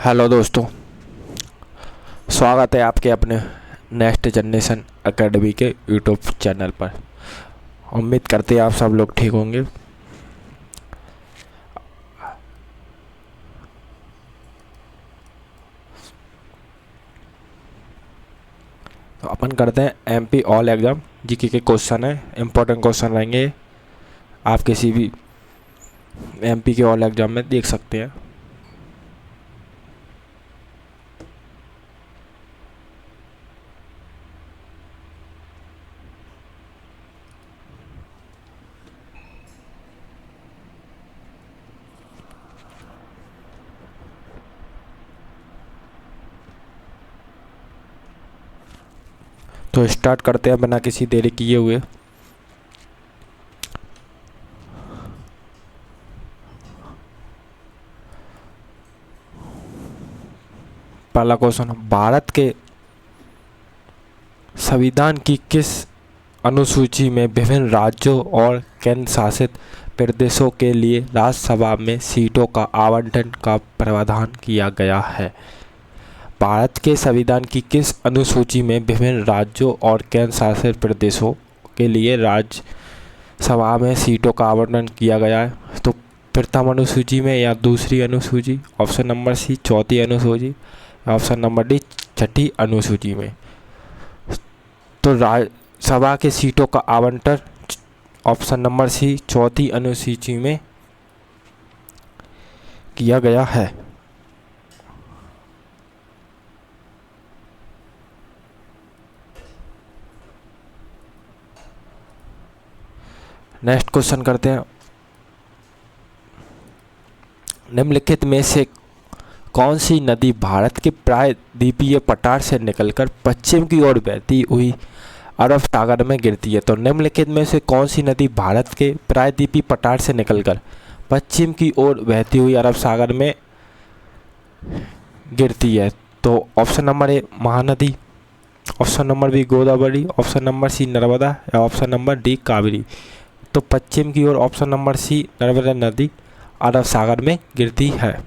Hello दोस्तों, स्वागत है आपके अपने नेक्स्ट जनरेशन एकेडमी के यूट्यूब चैनल पर। उम्मीद करते हैं आप सब लोग ठीक होंगे। तो अपन करते हैं एमपी ऑल एग्ज़ाम जीके के क्वेश्चन है, इम्पोर्टेंट क्वेश्चन रहेंगे। आप किसी भी एमपी के ऑल एग्ज़ाम में देख सकते हैं। तो स्टार्ट करते हैं बिना किसी देरी किए हुए। पहला क्वेश्चन, भारत के संविधान की किस अनुसूची में विभिन्न राज्यों और केंद्र शासित प्रदेशों के लिए राज्यसभा में सीटों का आवंटन का प्रावधान किया गया है? भारत के संविधान की किस अनुसूची में विभिन्न राज्यों और केंद्र शासित प्रदेशों के लिए राज्यसभा में सीटों का आवंटन किया गया है? तो प्रथम अनुसूची में या दूसरी अनुसूची, ऑप्शन नंबर सी चौथी अनुसूची, ऑप्शन नंबर डी छठी अनुसूची में। तो राज्यसभा के सीटों का आवंटन ऑप्शन नंबर सी चौथी अनुसूची में किया गया है। नेक्स्ट क्वेश्चन करते हैं, निम्नलिखित में से कौन सी नदी भारत के प्रायद्वीपीय पठार से निकलकर पश्चिम की ओर बहती हुई अरब सागर में गिरती है? तो निम्नलिखित में से कौन सी नदी भारत के प्रायद्वीपीय पठार से निकलकर पश्चिम की ओर बहती हुई अरब सागर में गिरती है? तो option number A Mahanadi, option number B Godavari, option number C Narmada या ऑप्शन नंबर डी कावेरी। तो पश्चिम की ओर ऑप्शन नंबर सी नर्मदा नदी अरब सागर में गिरती है।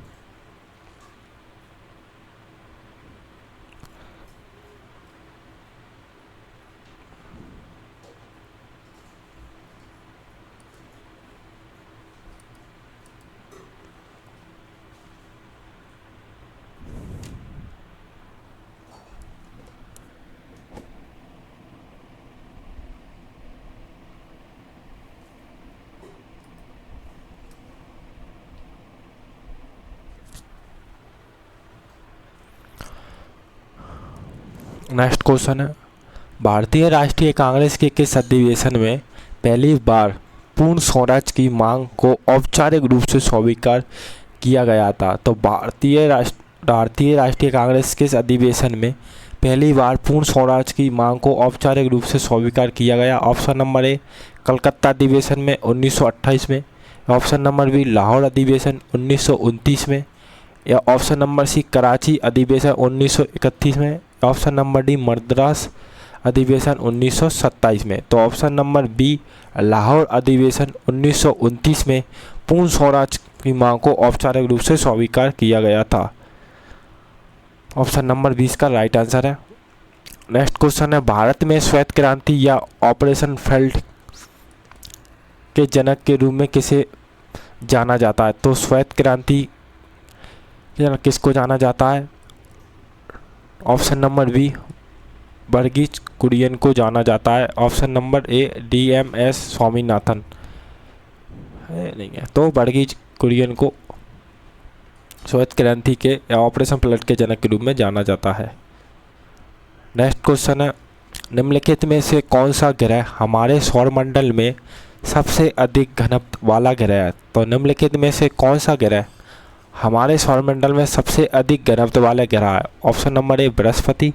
नेक्स्ट क्वेश्चन है, भारतीय राष्ट्रीय कांग्रेस के किस अधिवेशन में पहली बार पूर्ण स्वराज की मांग को औपचारिक रूप से स्वीकार किया गया था? तो भारतीय राष्ट्रीय कांग्रेस किस अधिवेशन में पहली बार पूर्ण स्वराज की मांग को औपचारिक रूप से स्वीकार किया गया? ऑप्शन नंबर ए कलकत्ता अधिवेशन में 1928 में, ऑप्शन नंबर बी लाहौर अधिवेशन 1929 में, या ऑप्शन नंबर सी कराची अधिवेशन 1931 में, ऑप्शन नंबर डी मद्रास अधिवेशन 1927 में। तो ऑप्शन नंबर बी लाहौर अधिवेशन 1929 में पूर्ण स्वराज की मांग को औपचारिक रूप से स्वीकार किया गया था। ऑप्शन नंबर 20 का राइट आंसर है। नेक्स्ट क्वेश्चन है, भारत में श्वेत क्रांति या ऑपरेशन फेल्ट के जनक के रूप में किसे जाना जाता है? तो श्वेत क्रांति किसको जाना जाता है? Option number B Verghese Kurien को जाना जाता है, option number A DMS Swaminathan नहीं है। तो वर्गीज कुरियन को श्वेत क्रांति के या ऑपरेशन फ्लड के जनक के रूप में जाना जाता है। नेक्स्ट क्वेश्चन है, निम्नलिखित में से कौन सा ग्रह हमारे सौरमंडल में सबसे अधिक घनत्व वाला ग्रह है? तो निम्नलिखित में से कौन सा ग्रह हमारे सौरमंडल में सबसे अधिक घनत्व वाले ग्रह है? ऑप्शन नंबर ए बृहस्पति,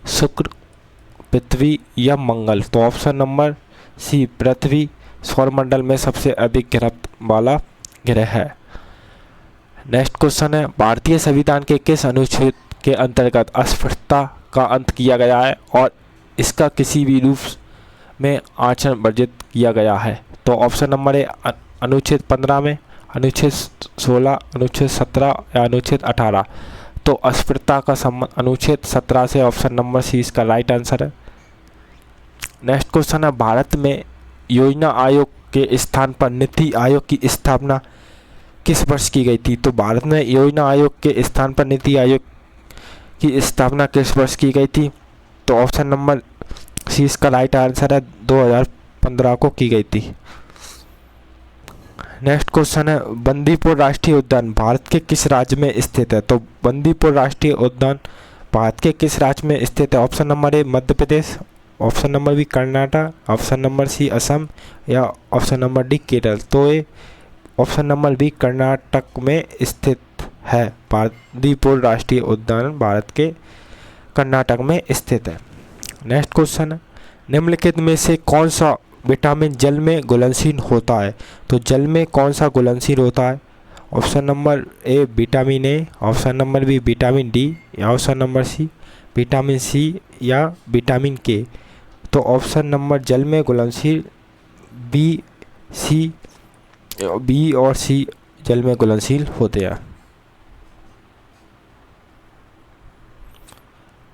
शुक्र, पृथ्वी या मंगल। तो ऑप्शन नंबर सी पृथ्वी सौरमंडल में सबसे अधिक घनत्व वाला ग्रह है। नेक्स्ट क्वेश्चन है, भारतीय संविधान के किस अनुच्छेद के अंतर्गत अस्पृश्यता का अंत किया गया है और इसका किसी भी रूप में आचरण वर्जित किया गया है? तो ऑप्शन नंबर ए अनुच्छेद 15 में, अनुच्छेद 16, अनुच्छेद 17 या अनुच्छेद 18। तो अस्पृश्यता का संबंध अनुच्छेद 17 से ऑप्शन नंबर सी इसका राइट आंसर है। नेक्स्ट क्वेश्चन है, भारत में योजना आयोग के स्थान पर नीति आयोग की स्थापना किस वर्ष की गई थी? तो भारत में योजना आयोग के स्थान पर नीति आयोग की स्थापना किस वर्ष की गई थी? तो ऑप्शन नंबर सी इसका राइट आंसर है, 2015 को की गई थी। नेक्स्ट क्वेश्चन है, बंदीपुर राष्ट्रीय उद्यान भारत के किस राज्य में स्थित है? तो बंदीपुर राष्ट्रीय उद्यान भारत के किस राज्य में स्थित है? Option number A Madhya Pradesh, option number B Karnataka, option number C Assam या ऑप्शन नंबर डी केरल। तो ये ऑप्शन नंबर बी कर्नाटक में स्थित है। बंदीपुर राष्ट्रीय उद्यान भारत के कर्नाटक में स्थित है। नेक्स्ट क्वेश्चन है, निम्नलिखित में से कौन सा विटामिन जल में घुलनशील होता है? तो जल में कौन सा घुलनशील होता है? Option number A vitamin A, option number B vitamin D या option number C vitamin C या विटामिन के। तो ऑप्शन नंबर जल में घुलनशील बी और सी जल में घुलनशील होते हैं।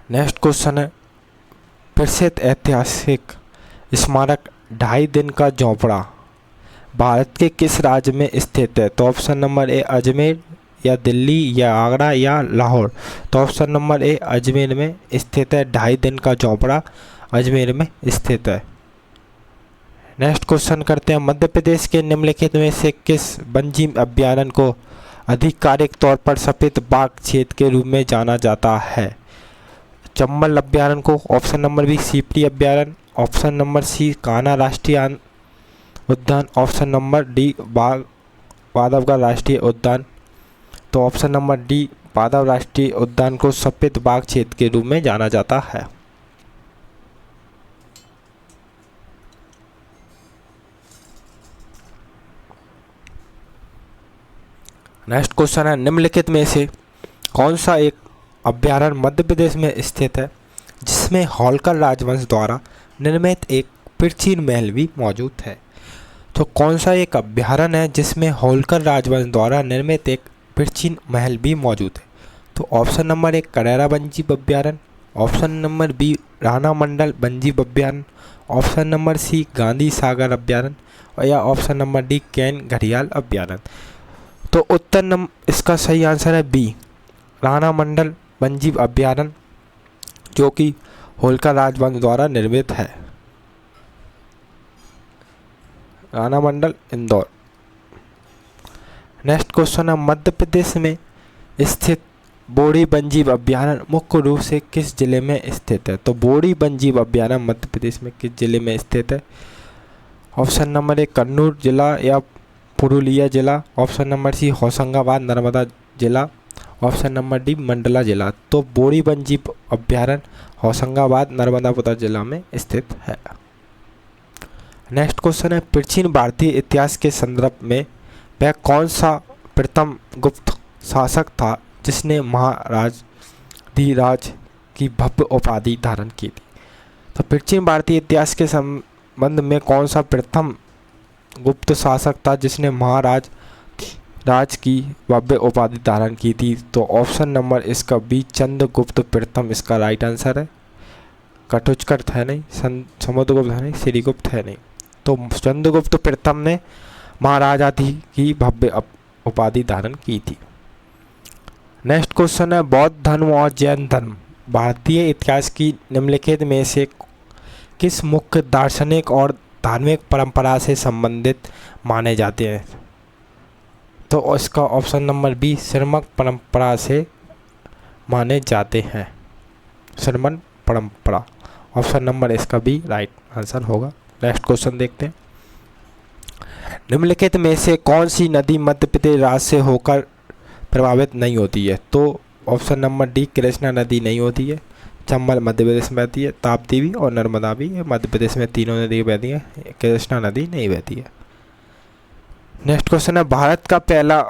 नेक्स्ट क्वेश्चन है, प्रसिद्ध ऐतिहासिक स्मारक 2.5 दिन का झोंपड़ा भारत के किस राज्य में स्थित है? तो ऑप्शन नंबर ए अजमेर या दिल्ली या आगरा या लाहौर। तो ऑप्शन नंबर ए अजमेर में स्थित है। 2.5 दिन का झोंपड़ा अजमेर में स्थित है। नेक्स्ट क्वेश्चन करते हैं, मध्य प्रदेश के निम्नलिखित में से किस वन्यजीव अभयारण्य को आधिकारिक तौर पर सफेद बाघ क्षेत्र के रूप में जाना जाता है? चंबल अभयारण्य को, ऑप्शन नंबर बी सीपरी अभयारण्य, ऑप्शन नंबर सी कान्हा राष्ट्रीय उद्यान, ऑप्शन नंबर डी बांधवगढ़ राष्ट्रीय उद्यान। तो ऑप्शन नंबर डी बांधव राष्ट्रीय उद्यान को सफेद बाघ क्षेत्र के रूप में जाना जाता है। नेक्स्ट क्वेश्चन है, निम्नलिखित में से कौन सा एक अभयारण्य मध्य प्रदेश में स्थित है जिसमें होलकर राजवंश द्वारा निर्मित एक प्राचीन महल भी मौजूद है? तो कौन सा एक अभयारण्य है जिसमें होलकर राजवंश द्वारा निर्मित एक प्राचीन महल भी मौजूद है? तो ऑप्शन नंबर ए करेरा वन्यजीव अभयारण्य, ऑप्शन नंबर बी राणा मंडल वन्यजीव अभयारण्य, ऑप्शन नंबर सी गांधी सागर अभयारण्य और या ऑप्शन नंबर डी कैन घड़ियाल अभयारण्य। तो उत्तर इसका सही आंसर है बी राणा मंडल वन्यजीव अभयारण्य, जो कि होलकर राजवंश द्वारा निर्मित है। राणा मंडल इंदौर। नेक्स्ट क्वेश्चन है, मध्य प्रदेश में स्थित बोड़ी वन्यजीव अभयारण्य मुख्य रूप से किस जिले में स्थित है? तो बोड़ी वन्यजीव अभयारण्य मध्य प्रदेश में किस जिले में स्थित है? ऑप्शन नंबर ए कन्नूर जिला या पुरुलिया जिला, option number C Hoshangabad Narmada जिला, ऑप्शन नंबर डी मंडला जिला। तो बोड़ी वन्यजीव अभयारण्य होशंगाबाद नर्मदापुरम जिला में स्थित है। नेक्स्ट क्वेश्चन है, प्राचीन भारतीय इतिहास के संदर्भ में वह कौन सा प्रथम गुप्त शासक था जिसने महाराजाधिराज की भव्य उपाधि धारण की थी? तो प्राचीन भारतीय इतिहास के संबंध में कौन सा प्रथम गुप्त शासक था जिसने महाराज की भव्य उपाधि धारण की थी? तो ऑप्शन नंबर इसका बी चंद्रगुप्त प्रथम इसका राइट आंसर है। कटोचकर है नहीं, समुद्रगुप्त है नहीं, श्रीगुप्त है नहीं। तो चंद्रगुप्त प्रथम ने महाराजाधि की भव्य उपाधि धारण की थी। नेक्स्ट क्वेश्चन है, बौद्ध धर्म और जैन धर्म भारतीय इतिहास की निम्नलिखित में से किस मुख्य दार्शनिक और धार्मिक परंपरा से संबंधित माने जाते हैं? तो इसका ऑप्शन नंबर बी श्रमण परंपरा से माने जाते हैं। श्रमण परंपरा, ऑप्शन नंबर इसका बी राइट आंसर होगा। नेक्स्ट क्वेश्चन देखते हैं, निम्नलिखित में से कौन सी नदी मध्य प्रदेश राज्य से होकर प्रभावित नहीं होती है? तो ऑप्शन नंबर डी कृष्णा नदी नहीं होती है। चंबल मध्य प्रदेश में बहती है, ताप्ती भी और नर्मदा भी मध्य प्रदेश में तीनों नदी बहती हैं, कृष्णा नदी नहीं बहती है। नेक्स्ट क्वेश्चन है, भारत का पहला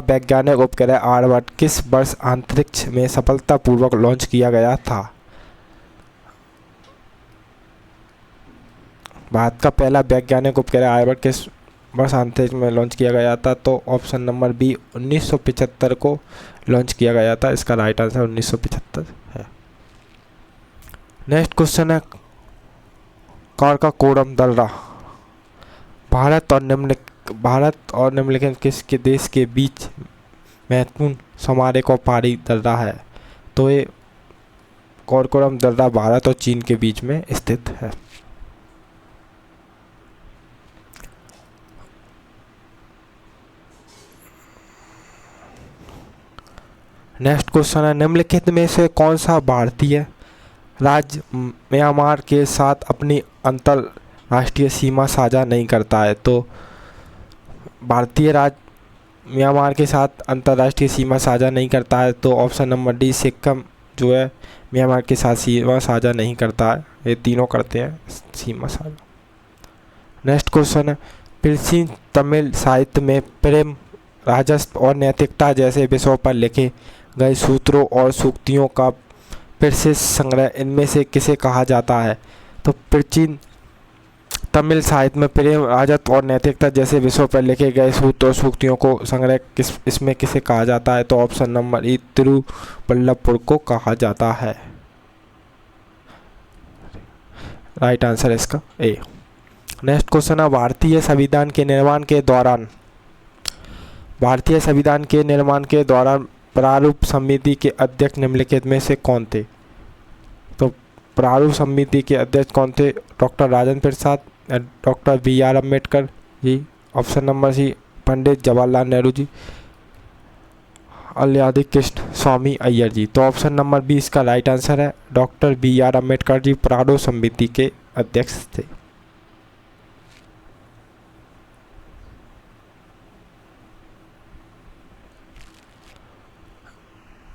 वैज्ञानिक उपग्रह आर्यभट्ट किस वर्ष अंतरिक्ष में सफलतापूर्वक लॉन्च किया गया था? भारत का पहला वैज्ञानिक उपग्रह आर्यभट्ट किस वर्षांत में लॉन्च किया गया था? तो ऑप्शन नंबर बी 1975 को लॉन्च किया गया था। इसका राइट आंसर 1975 है। नेक्स्ट क्वेश्चन है काराकोरम दर्रा भारत और निम्नलिखित किसके देश के बीच महत्वपूर्ण समारेह को पारी दर्रा है? तो ये काराकोरम दर्रा भारत और चीन के बीच में स्थित है। नेक्स्ट क्वेश्चन है निम्नलिखित में से कौन सा भारतीय राज्य म्यांमार के साथ अपनी अंतर्राष्ट्रीय सीमा साझा नहीं करता है? तो भारतीय राज्य म्यांमार के साथ अंतर्राष्ट्रीय सीमा साझा नहीं करता है, तो ऑप्शन नंबर डी सिक्किम जो है म्यांमार के साथ सीमा साझा नहीं करता है। ये तीनों करते हैं सीमा साझा। नेक्स्ट क्वेश्चन है प्राचीन तमिल साहित्य में प्रेम, राजस्व और नैतिकता जैसे विषयों पर लिखे गए सूत्रों और सूक्तियों का प्रसिद्ध संग्रह इनमें से किसे कहा जाता है? तो प्राचीन तमिल साहित्य में प्रेम, राजस्व और नैतिकता जैसे विषयों पर लिखे गए सूत्र और सूक्तियों को संग्रह इसमें किसे कहा जाता है? तो ऑप्शन नंबर ई तिरुवल्लुवर को कहा जाता है। राइट आंसर इसका ए। नेक्स्ट क्वेश्चन है भारतीय संविधान के निर्माण के दौरान प्रारूप समिति के अध्यक्ष निम्नलिखित में से कौन थे? तो प्रारूप समिति के अध्यक्ष कौन थे? Doctor Rajendra Prasad, doctor B R. Ambedkar ji, option number सी पंडित जवाहरलाल नेहरू जी, अल्यादी कृष्ण स्वामी अय्यर जी। तो ऑप्शन नंबर 20 का राइट आंसर है डॉक्टर बी.आर. अम्बेडकर जी प्रारूप समिति के अध्यक्ष थे।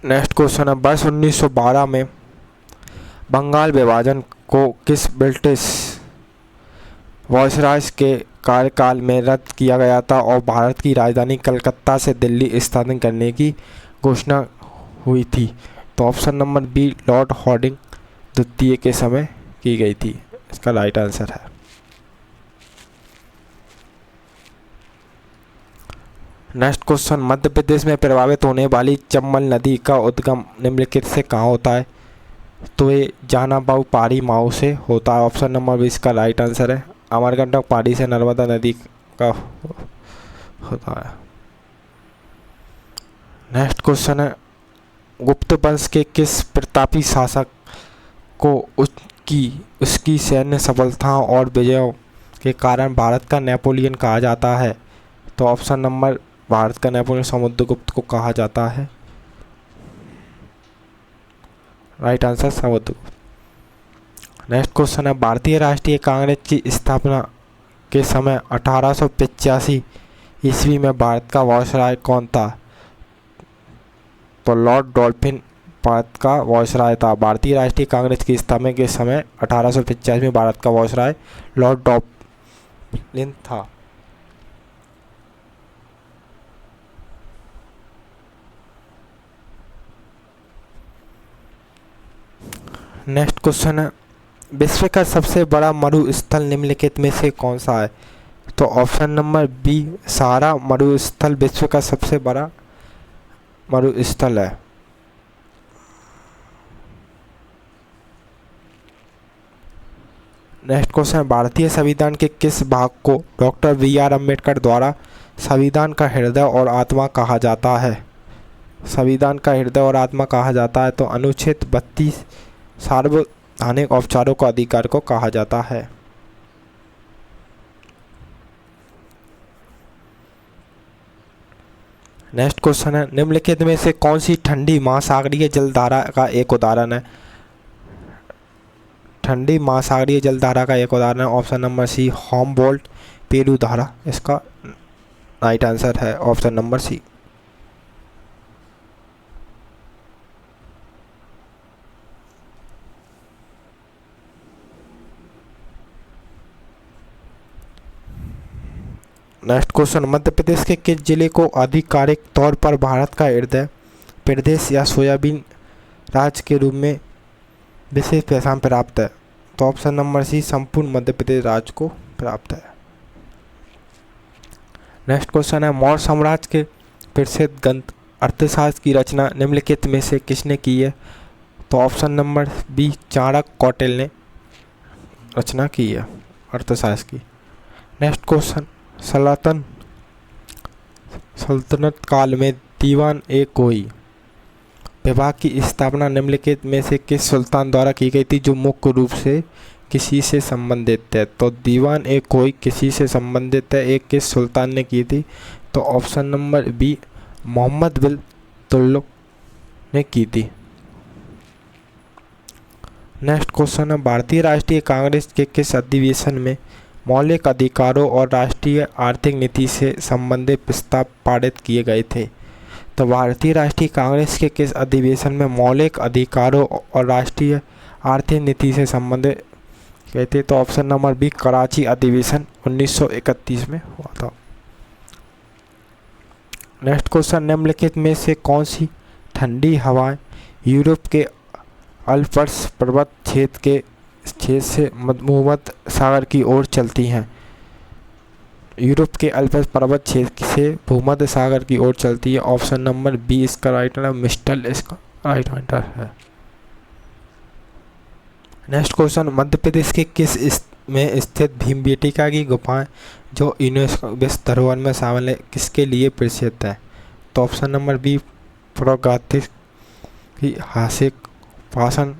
नेक्स्ट क्वेश्चन है वर्ष 1912 में बंगाल विभाजन को किस ब्रिटिश वायसराय के कार्यकाल में रद्द किया गया था और भारत की राजधानी कलकत्ता से दिल्ली स्थानांतरित करने की घोषणा हुई थी? तो option number B Lord Hardinge द्वितीय के समय की गई थी। इसका राइट आंसर है। नेक्स्ट क्वेश्चन मध्य प्रदेश में प्रभावित होने वाली चंबल नदी का उद्गम निम्नलिखित से कहाँ होता है? तो ये जानाबाऊ पारी माऊ से होता है। ऑप्शन नंबर 20 का राइट आंसर है अमरकंटक पारी से नर्मदा नदी का होता है। नेक्स्ट क्वेश्चन है गुप्त वंश के किस प्रतापी शासक को उसकी सैन्य सफलताओं और विजयों के कारण भारत का नेपोलियन कहा जाता है? तो ऑप्शन नंबर भारत का नेपोलियन समुद्रगुप्त को कहा जाता है। Right answer Samudragupta. Next question है भारतीय राष्ट्रीय कांग्रेस की स्थापना के समय 1885 ईस्वी में भारत का वायसराय कौन था? तो लॉर्ड डॉल्फिन भारत का वायसराय था। भारतीय राष्ट्रीय कांग्रेस की स्थापना के समय 1885 में भारत का वायसराय लॉर्ड डॉल्फिन था। नेक्स्ट क्वेश्चन है विश्व का सबसे बड़ा मरुस्थल निम्नलिखित में से कौन सा है? तो ऑप्शन नंबर बी सहारा मरुस्थल विश्व का सबसे बड़ा मरुस्थल है। नेक्स्ट क्वेश्चन भारतीय संविधान के किस भाग को डॉक्टर बी.आर. अम्बेडकर द्वारा संविधान का हृदय और आत्मा कहा जाता है? संविधान का हृदय और आत्मा कहा जाता है तो अनुच्छेद 32 सार्वधानिक औपचारों का अधिकार को कहा जाता है। नेक्स्ट क्वेश्चन है निम्नलिखित में से कौन सी ठंडी महासागरीय जलधारा का एक उदाहरण है? ठंडी महासागरीय जलधारा का एक उदाहरण है option number C Humboldt Peru धारा। इसका राइट आंसर है option number C. Next question Madhya Pradesh के किस जिले को आधिकारिक तौर पर भारत का हृदय प्रदेश या सोयाबीन राज्य के रूप में विशेष पहचान प्राप्त है? तो ऑप्शन नंबर सी संपूर्ण मध्य प्रदेश राज्य को प्राप्त है। नेक्स्ट क्वेश्चन है मौर्य साम्राज्य के प्रसिद्ध ग्रंथ अर्थशास्त्र की रचना निम्नलिखित में से किसने की है? तो option number B Chanakya Kautilya ने रचना की है अर्थशास्त्र की। नेक्स्ट क्वेश्चन सल्तनत काल में दीवान ए कोई विभाग की स्थापना निम्नलिखित में से किस सुल्तान द्वारा की गई थी जो मुख्य रूप से किसी से संबंधित है? तो दीवान ए कोई किसी से संबंधित है एक किस सुल्तान ने की थी? तो ऑप्शन नंबर बी मोहम्मद बिन तुगलक ने की थी। नेक्स्ट क्वेश्चन है भारतीय राष्ट्रीय कांग्रेस के किस अधिवेशन में मौलिक अधिकारों और राष्ट्रीय आर्थिक नीति से संबंधित प्रस्ताव पारित किए गए थे? तो भारतीय राष्ट्रीय कांग्रेस के किस अधिवेशन में मौलिक अधिकारों और राष्ट्रीय आर्थिक नीति से संबंधित गए थे? तो ऑप्शन नंबर बी कराची अधिवेशन 1931 में हुआ था। नेक्स्ट क्वेश्चन निम्नलिखित में से कौन सी ठंडी हवाएं यूरोप के अल्प्स पर्वत क्षेत्र से भूमध्य सागर की ओर चलती हैं? यूरोप के अल्प्स पर्वत क्षेत्र से भूमध्य सागर की ओर चलती है। ऑप्शन नंबर बी इसका राइट आंसर, मिस्टल इसका राइट आंसर है। नेक्स्ट क्वेश्चन मध्य प्रदेश के किस में स्थित भीमबेटका की गुफाएं जो यूनेस्को विश्व धरोहर में शामिल है किसके लिए प्रसिद्ध है? तो ऑप्शन नंबर बी प्रागैतिहासिक भाषण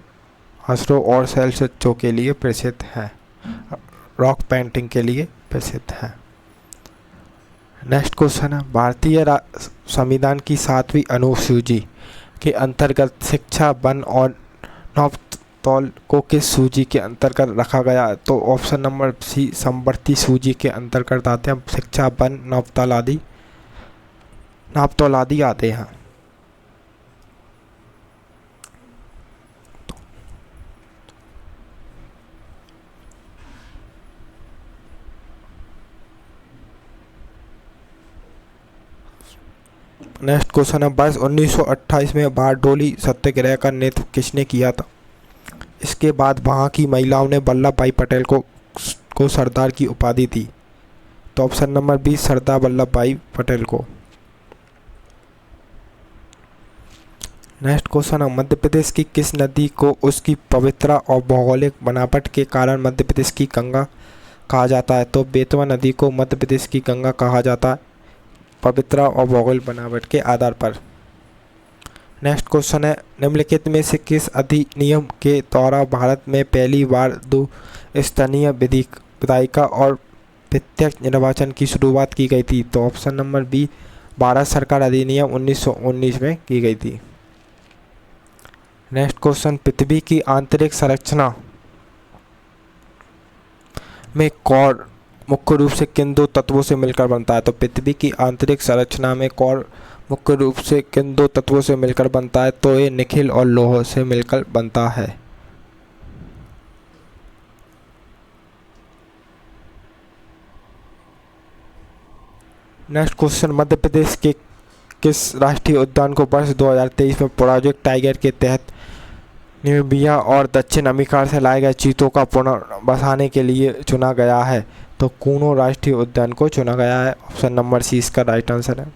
असरों और शैल चित्रों के लिए प्रसिद्ध है, रॉक पेंटिंग के लिए प्रसिद्ध है। नेक्स्ट क्वेश्चन है भारतीय संविधान की 7वीं अनुसूची के अंतर्गत शिक्षा वन और नवतौल को किस सूची के अंतर्गत रखा गया? तो ऑप्शन नंबर सी समवर्ती सूची के अंतर्गत आते हैं शिक्षा वन नवतौल आदि आते हैं। नेक्स्ट क्वेश्चन है वर्ष 1928 में बारडोली सत्याग्रह का नेतृत्व किसने किया था? इसके बाद वहां की महिलाओं ने वल्लभ भाई पटेल को सरदार की उपाधि दी। तो option number B Sardar Vallabh भाई पटेल को। नेक्स्ट क्वेश्चन है मध्य प्रदेश की किस नदी को उसकी पवित्रता और भौगोलिक बनावट के कारण मध्य प्रदेश की गंगा कहा जाता है? तो बेतवा नदी को मध्य प्रदेश की गंगा कहा जाता है पवित्रता और भौगोलिक बनावट के आधार पर। नेक्स्ट क्वेश्चन है निम्नलिखित में से किस अधिनियम के द्वारा भारत में पहली बार 2 स्तरीय विधायिका और प्रत्यक्ष निर्वाचन की शुरुआत की गई थी? तो ऑप्शन नंबर बी भारत सरकार अधिनियम 1919 में की गई थी। नेक्स्ट क्वेश्चन पृथ्वी की आंतरिक संरचना में कोर मुख्य रूप से किन 2 तत्वों से मिलकर बनता है? तो पृथ्वी की आंतरिक संरचना में कोर मुख्य रूप से किन 2 तत्वों से मिलकर बनता है? तो ये निकेल और लौह से मिलकर बनता है। नेक्स्ट क्वेश्चन मध्य प्रदेश के किस राष्ट्रीय उद्यान को वर्ष 2023 में प्रोजेक्ट टाइगर के तहत नामीबिया और दक्षिण अमेरिका से लाए गए चीतों का पुनर्वास के लिए चुना गया है? तो कूनो राष्ट्रीय उद्यान को चुना गया है। ऑप्शन नंबर सी इसका राइट आंसर है।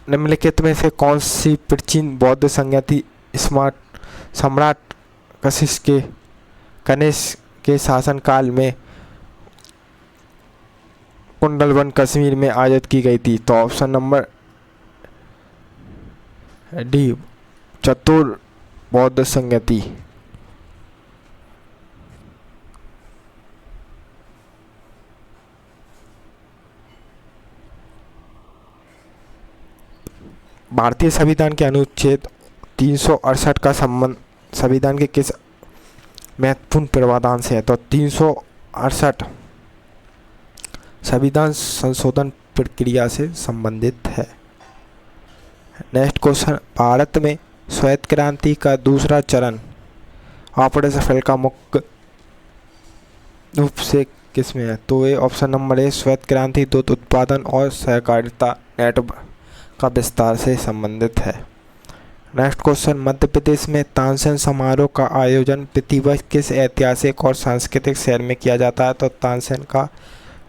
निम्नलिखित में से कौन सी प्राचीन बौद्ध संस्कृति सम्राट कनिष्क के शासनकाल में कुंडलवन कश्मीर में आयोजित की गई थी? तो ऑप्शन नंबर डी चतुर बौद्ध संस्कृति। भारतीय संविधान के अनुच्छेद 368 का संबंध संविधान के किस महत्वपूर्ण प्रावधान से है? तो 368 संविधान संशोधन प्रक्रिया से संबंधित है। नेक्स्ट क्वेश्चन भारत में श्वेत क्रांति का दूसरा चरण ऑपरेशन सफल का मुख्य रूप से किस में है? तो ये ऑप्शन नंबर ए श्वेत क्रांति दूध उत्पादन और सहकारिता नेटवर्क का विस्तार से संबंधित है। नेक्स्ट क्वेश्चन मध्य प्रदेश में तानसेन समारोह का आयोजन प्रतिवर्ष किस ऐतिहासिक और सांस्कृतिक शहर में किया जाता है? तो तानसेन का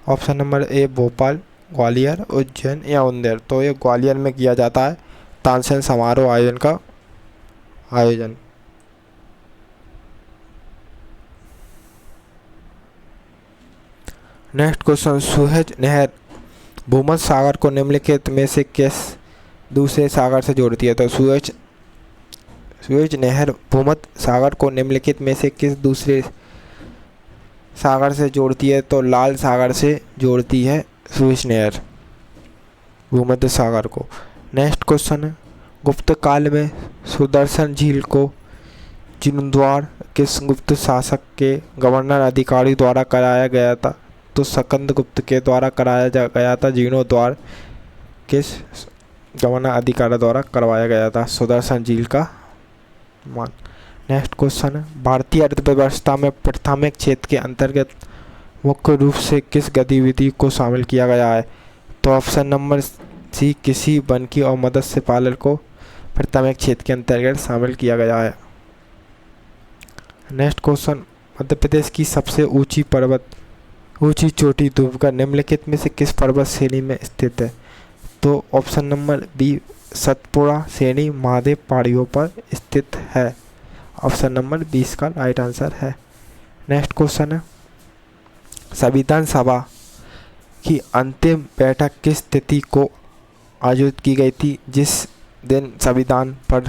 ऑप्शन नंबर ए भोपाल ग्वालियर, उज्जैन या उंदेर। तो ये ग्वालियर में किया जाता है तानसेन समारोह आयोजन का आयोजन। नेक्स्ट क्वेश्चन, सुएज नहर भूमध्य सागर को निम्नलिखित में से किस दूसरे सागर से जोड़ती है? तो सुएज नहर भूमध्य सागर को निम्नलिखित में से किस दूसरे सागर से जोड़ती है? तो लाल सागर से जोड़ती है सुएज नहर भूमध्य सागर को। नेक्स्ट क्वेश्चन है, गुप्त काल में सुदर्शन झील को जीर्णोद्धार किस गुप्त शासक के गवर्नर अधिकारी द्वारा कराया गया था? तो स्कंद गुप्त के द्वारा कराया गया था। जीर्णोद्धार किस गवर्नर अधिकारी द्वारा करवाया गया था? सुदर्शन झील का मान। नेक्स्ट क्वेश्चन है, भारतीय अर्थव्यवस्था में प्राथमिक क्षेत्र के अंतर्गत मुख्य रूप से किस गतिविधि को शामिल किया गया है? तो ऑप्शन नंबर सी, किसी वन की और मत्स्य पालन को प्राथमिक क्षेत्र के अंतर्गत शामिल किया गया है। नेक्स्ट क्वेश्चन, मध्य प्रदेश की सबसे ऊंची चोटी दुबका निम्नलिखित में से किस पर्वत श्रेणी में स्थित है? तो ऑप्शन नंबर बी, सतपुड़ा श्रेणी महादेव पहाड़ियों पर स्थित है। ऑप्शन नंबर 20 का राइट आंसर है। नेक्स्ट क्वेश्चन है, संविधान सभा की अंतिम बैठक किस तिथि को आयोजित की गई थी, जिस दिन संविधान पर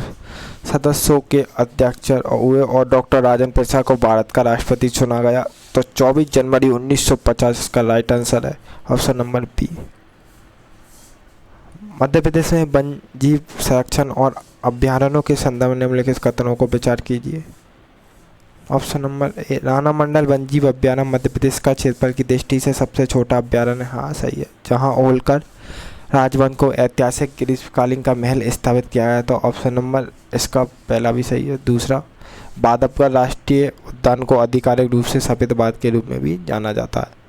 सदस्यों के अध्यक्ष हुए और डॉक्टर राजेंद्र प्रसाद को भारत का राष्ट्रपति चुना गया? तो 24 जनवरी 1950 का राइट आंसर है। Option number B. Madhya Pradesh में वन जीव संरक्षण और अभ्यारण्यों के संदर्भ में निम्नलिखित कथनों को विचार कीजिए। ऑप्शन नंबर ए, राणा मंडल वन जीव अभ्यारण्य मध्य प्रदेश का क्षेत्रफल की दृष्टि से सबसे छोटा अभ्यारण्य। हाँ सही है। जहाँ होलकर राजवन को ऐतिहासिक ग्रीष्मकालीन का महल स्थापित किया गया। तो ऑप्शन नंबर इसका पहला भी सही है। दूसरा, बांधवगढ़ राष्ट्रीय उद्यान को आधिकारिक रूप से सफेद बाग के रूप में भी जाना जाता है।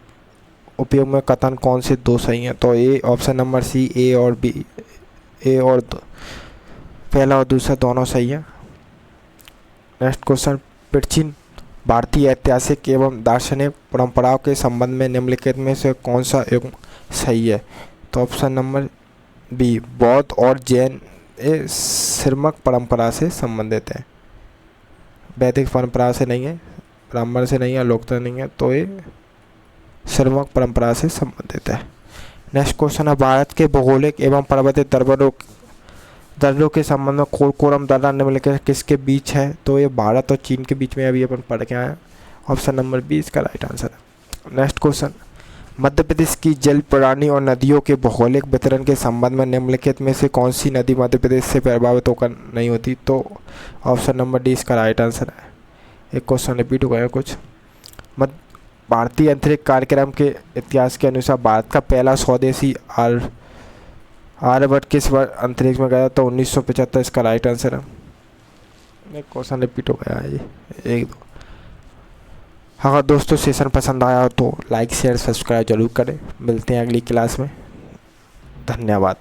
उपयोग में कथन कौन से दो सही हैं? तो ए, ऑप्शन नंबर सी, ए और बी, ए और पहला और दूसरा दोनों सही है। नेक्स्ट क्वेश्चन, प्राचीन भारतीय ऐतिहासिक एवं दार्शनिक परंपराओं के संबंध में निम्नलिखित में से कौन सा युग्म सही है? तो ऑप्शन नंबर बी, बौद्ध और जैन श्रमक परंपरा से संबंधित है, वैदिक परंपरा से नहीं है, ब्राह्मण से नहीं है, लोकतंत्र नहीं है। तो ये श्रमक परंपरा से संबंधित है। नेक्स्ट क्वेश्चन है, भारत के भौगोलिक एवं पर्वतीय दर्रों के संबंध में कोरकोरम दर्रा निम्नलिखित किसके बीच है? तो ये भारत और चीन के बीच में अभी अपन पढ़ के आए हैं। ऑप्शन नंबर बी इसका राइट आंसर है। नेक्स्ट क्वेश्चन, मध्य प्रदेश की जल प्रणाली और नदियों के भौगोलिक वितरण के संबंध में निम्नलिखित में से कौन सी नदी मध्य प्रदेश से प्रभावित होकर नहीं होती? तो ऑप्शन नंबर डी इसका राइट आंसर है। एक क्वेश्चन रिपीट हो गया कुछ। भारतीय अंतरिक्ष कार्यक्रम के इतिहास के अनुसार भारत का पहला स्वदेशी आर्यभट्ट किस वर्ष अंतरिक्ष में गया? तो 1975 इसका राइट आंसर है। एक क्वेश्चन रिपीट हो गया है ये, एक दो। अगर दोस्तों सेशन पसंद आया हो तो लाइक शेयर सब्सक्राइब जरूर करें। मिलते हैं अगली क्लास में। धन्यवाद।